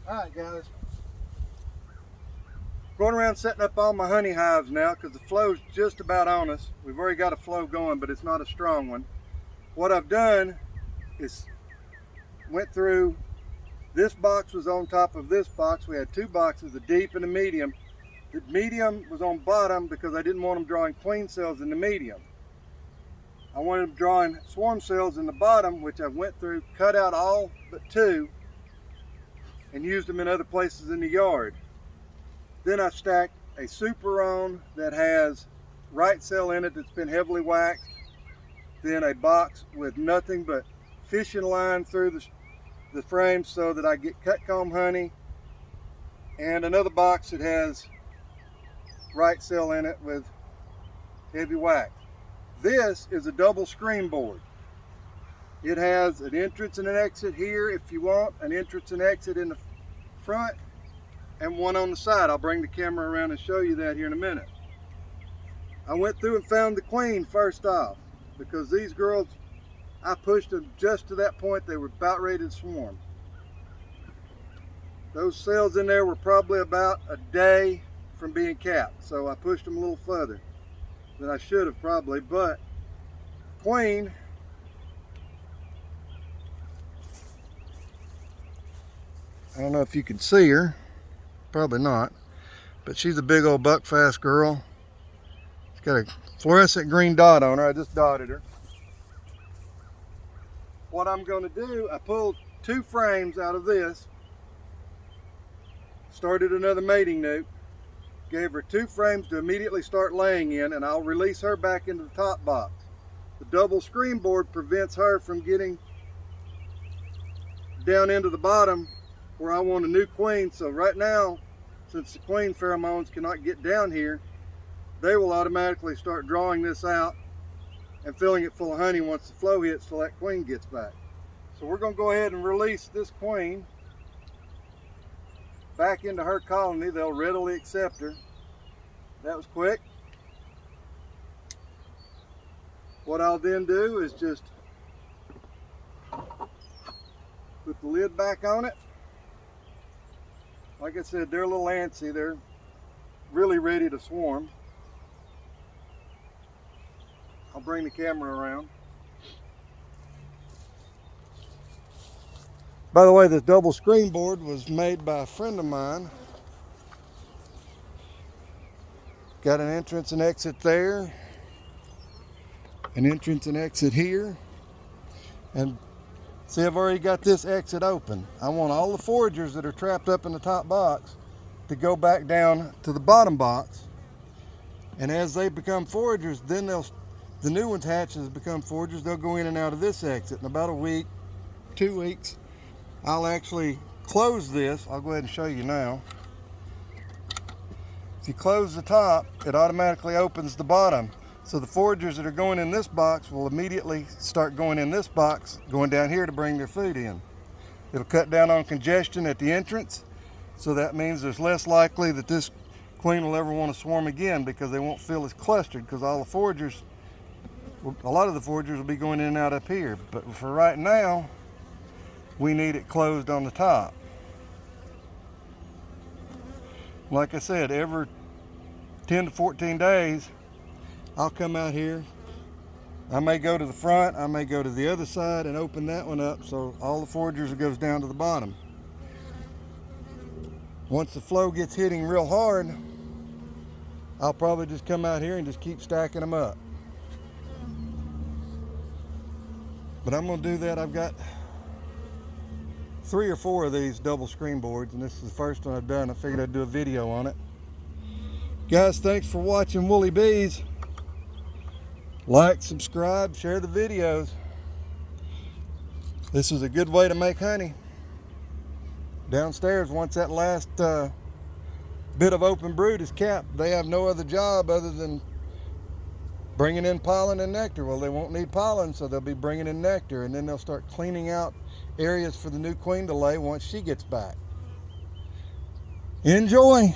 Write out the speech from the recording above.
Alright guys, going around setting up all my honey hives now because the flow's just about on us. We've already got a flow going, but it's not a strong one. What I've done is went through, this box was on top of this box. We had two boxes, the deep and the medium. The medium was on bottom because I didn't want them drawing queen cells in the medium. I wanted them drawing swarm cells in the bottom, which I went through, cut out all but two, and used them in other places in the yard. Then I stacked a super on that has right cell in it that's been heavily waxed. Then a box with nothing but fishing line through the frame so that I get cut comb honey. And another box that has right cell in it with heavy wax. This is a double screen board. It has an entrance and an exit here if you want, an entrance and exit in the front, and one on the side. I'll bring the camera around and show you that here in a minute. I went through and found the queen first off, because these girls, I pushed them just to that point they were about ready to swarm. Those cells in there were probably about a day from being capped, so I pushed them a little further than I should have probably, but queen, I don't know if you can see her, probably not, but she's a big old buckfast girl. She's got a fluorescent green dot on her. I just dotted her. What I'm going to do, I pulled two frames out of this, started another mating nuke, gave her two frames to immediately start laying in, and I'll release her back into the top box. The double screen board prevents her from getting down into the bottom where I want a new queen. So right now, since the queen pheromones cannot get down here, they will automatically start drawing this out and filling it full of honey once the flow hits till that queen gets back. So we're going to go ahead and release this queen back into her colony. They'll readily accept her. That was quick. What I'll then do is just put the lid back on it. Like I said, they're a little antsy. They're really ready to swarm. I'll bring the camera around. By the way, this double screen board was made by a friend of mine. Got an entrance and exit there, an entrance and exit here, and see, I've already got this exit open. I want all the foragers that are trapped up in the top box to go back down to the bottom box, and as they become foragers, then the new ones hatch as become foragers. They'll go in and out of this exit. In about a week, 2 weeks, I'll actually close this. I'll go ahead and show you now. If you close the top, it automatically opens the bottom. So the foragers that are going in this box will immediately start going in this box, going down here to bring their food in. It'll cut down on congestion at the entrance. So that means there's less likely that this queen will ever want to swarm again because they won't feel as clustered, because all the foragers, a lot of the foragers will be going in and out up here. But for right now, we need it closed on the top. Like I said, every 10 to 14 days, I'll come out here. I may go to the front, I may go to the other side and open that one up so all the foragers goes down to the bottom. Once the flow gets hitting real hard, I'll probably just come out here and just keep stacking them up. But I'm gonna do that. I've got 3 or 4 of these double screen boards, and this is the first one I've done. I figured I'd do a video on it. Guys, thanks for watching Woolly Bees. Like, subscribe, share the videos. This is a good way to make honey. Downstairs, once that last bit of open brood is capped, they have no other job other than bringing in pollen and nectar. Well, they won't need pollen, so they'll be bringing in nectar, and then they'll start cleaning out areas for the new queen to lay once she gets back. Enjoy.